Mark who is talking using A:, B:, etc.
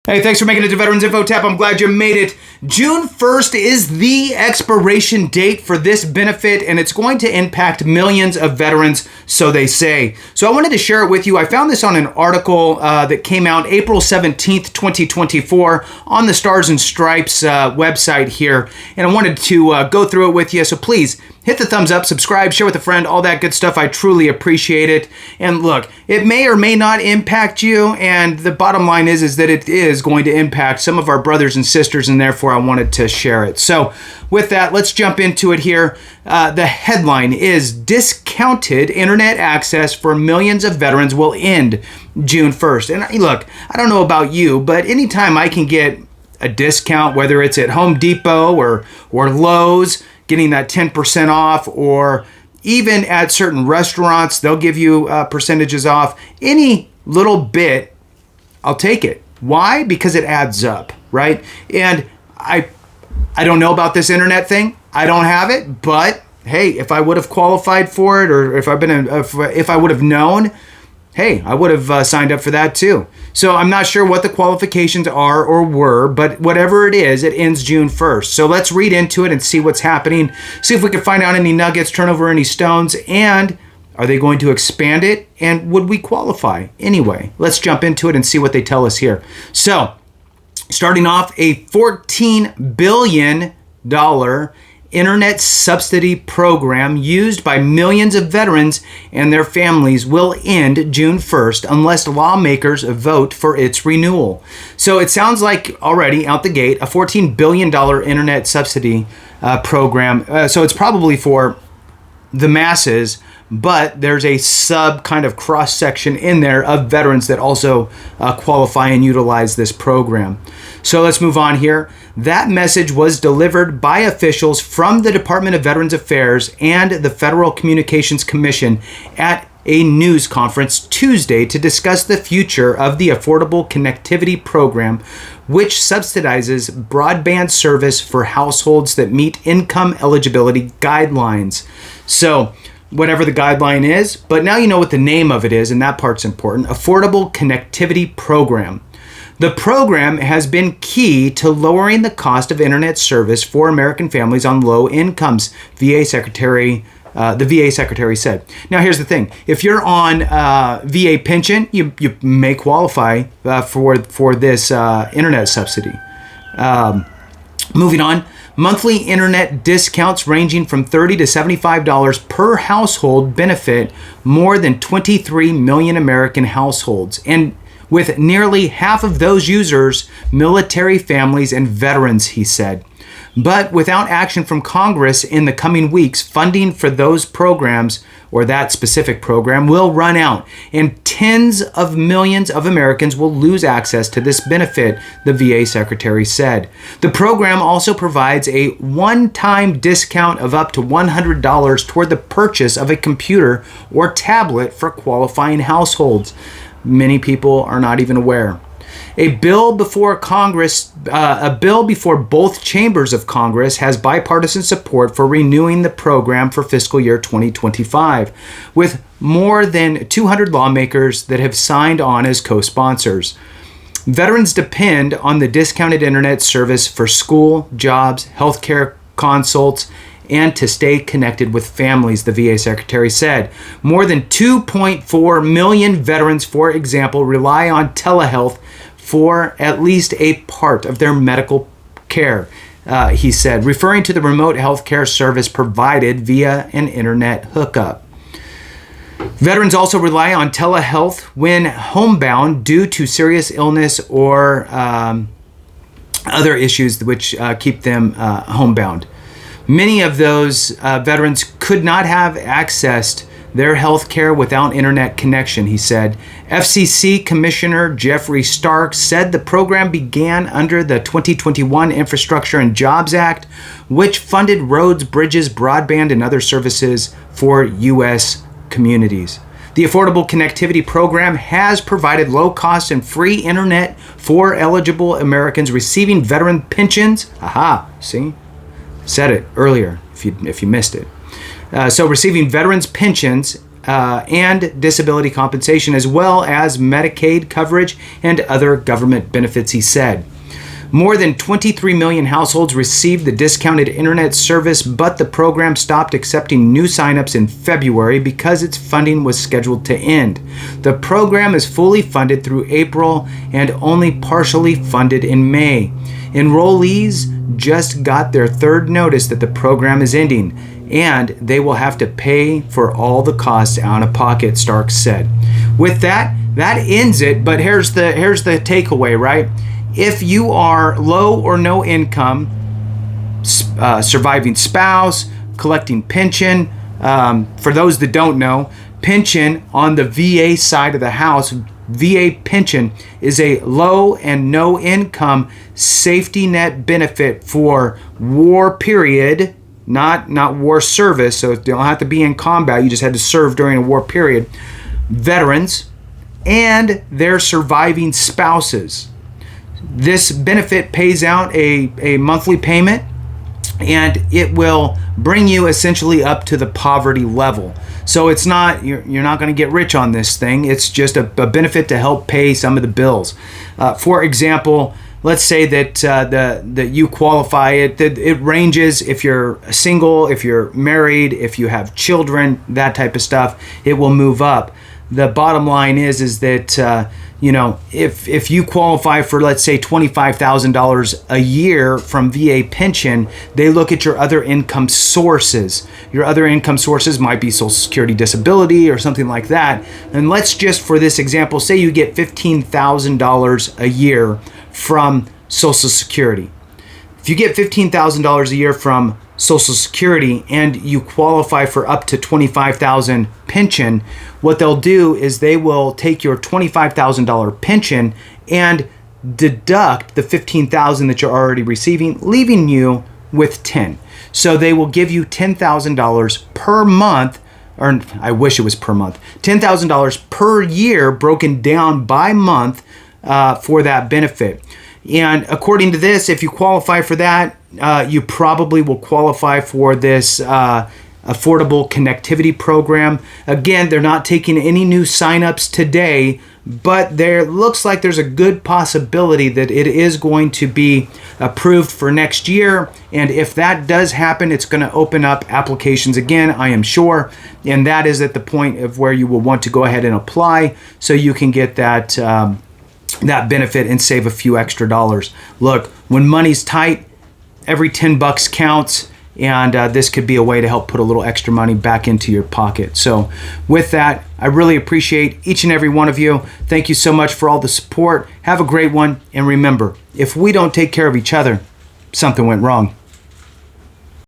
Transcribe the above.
A: Hey, thanks for making it to Veterans Info Tap. I'm glad you made it. June 1st is the expiration date for this benefit, and it's going to impact millions of veterans, so they say. So I wanted to share it with you. I found this on an article that came out April 17th, 2024 on the Stars and Stripes website here, and I wanted to go through it with you. So please hit the thumbs up, subscribe, share with a friend, all that good stuff. I truly appreciate it. And look, it may or may not impact you, and the bottom line is that it is going to impact some of our brothers and sisters, and therefore I wanted to share it. So with that, let's jump into it here. The headline is Discounted Internet Access for Millions of Veterans Will End June 1st. And look, I don't know about you, but anytime I can get a discount, whether it's at Home Depot or Lowe's, getting that 10% off, or even at certain restaurants, they'll give you percentages off. Any little bit, I'll take it. Why? Because it adds up, right? And I don't know about this internet thing. I don't have it, but hey, if I would have qualified for it, or if I would have known, hey, I would have signed up for that too. So I'm not sure what the qualifications are or were, but whatever it is, it ends June 1st. So let's read into it and see what's happening, see if we can find out any nuggets, turn over any stones, and are they going to expand it? And would we qualify? Anyway, let's jump into it and see what they tell us here. So starting off, a $14 billion internet subsidy program used by millions of veterans and their families will end June 1st unless lawmakers vote for its renewal. So it sounds like already out the gate, a $14 billion internet subsidy program. So it's probably for the masses, but there's a sub kind of cross section in there of veterans that also qualify and utilize this program. So let's move on here. That message was delivered by officials from the Department of Veterans Affairs and the Federal Communications Commission at a news conference Tuesday to discuss the future of the Affordable Connectivity Program, which subsidizes broadband service for households that meet income eligibility guidelines. So whatever the guideline is, but now you know what the name of it is, and that part's important. Affordable Connectivity Program. The program has been key to lowering the cost of internet service for American families on low incomes, the VA secretary said. Now, here's the thing. If you're on VA pension, you may qualify for this internet subsidy. Moving on. Monthly internet discounts ranging from $30 to $75 per household benefit more than 23 million American households, and with nearly half of those users military families and veterans, he said. But without action from Congress in the coming weeks, funding for those programs, or that specific program, will run out, and tens of millions of Americans will lose access to this benefit, the VA secretary said. The program also provides a one-time discount of up to $100 toward the purchase of a computer or tablet for qualifying households. Many people are not even aware. A bill before both chambers of Congress has bipartisan support for renewing the program for fiscal year 2025, with more than 200 lawmakers that have signed on as co-sponsors. Veterans depend on the discounted internet service for school, jobs, healthcare, consults, and to stay connected with families, the VA secretary said. More than 2.4 million veterans, for example, rely on telehealth for at least a part of their medical care, he said, referring to the remote health care service provided via an internet hookup. Veterans also rely on telehealth when homebound due to serious illness or other issues which keep them homebound. Many of those veterans could not have accessed their health care without internet connection, he said. FCC Commissioner Jeffrey Stark said the program began under the 2021 Infrastructure and Jobs Act, which funded roads, bridges, broadband, and other services for U.S. communities. The Affordable Connectivity Program has provided low-cost and free internet for eligible Americans receiving veteran pensions. Aha, see? Said it earlier if you missed it. So receiving veterans pensions and disability compensation, as well as Medicaid coverage and other government benefits, he said. More than 23 million households received the discounted internet service, but the program stopped accepting new signups in February because its funding was scheduled to end. The program is fully funded through April and only partially funded in May. Enrollees just got their third notice that the program is ending, and they will have to pay for all the costs out of pocket, Starks said. With that ends it, but here's the takeaway, right? If you are low or no income, surviving spouse, collecting pension, for those that don't know, pension on the VA side of the house, VA pension is a low and no income safety net benefit for war period, not war service, so you don't have to be in combat, you just had to serve during a war period, veterans, and their surviving spouses. This benefit pays out a monthly payment, and it will bring you essentially up to the poverty level. So it's not, you're not going to get rich on this thing. It's just a benefit to help pay some of the bills. For example, let's say that you qualify. It ranges if you're single, if you're married, if you have children, that type of stuff. It will move up. The bottom line is that if you qualify for, let's say, $25,000 a year from VA pension, they look at your other income sources. Your other income sources might be Social Security disability or something like that. And let's just, for this example, say you get $15,000 a year from Social Security. If you get $15,000 a year from Social Security and you qualify for up to $25,000 pension, what they'll do is they will take your $25,000 pension and deduct the $15,000 that you're already receiving, leaving you with $10,000. So they will give you $10,000 per month, or I wish it was per month, $10,000 per year broken down by month for that benefit. And according to this, if you qualify for that, you probably will qualify for this affordable connectivity program. Again, they're not taking any new signups today, but there looks like there's a good possibility that it is going to be approved for next year. And if that does happen, it's going to open up applications again, I am sure. And that is at the point of where you will want to go ahead and apply so you can get that benefit and save a few extra dollars. Look, when money's tight, every $10 counts, and this could be a way to help put a little extra money back into your pocket. So with that, I really appreciate each and every one of you. Thank you so much for all the support. Have a great one, and remember, if we don't take care of each other, something went wrong.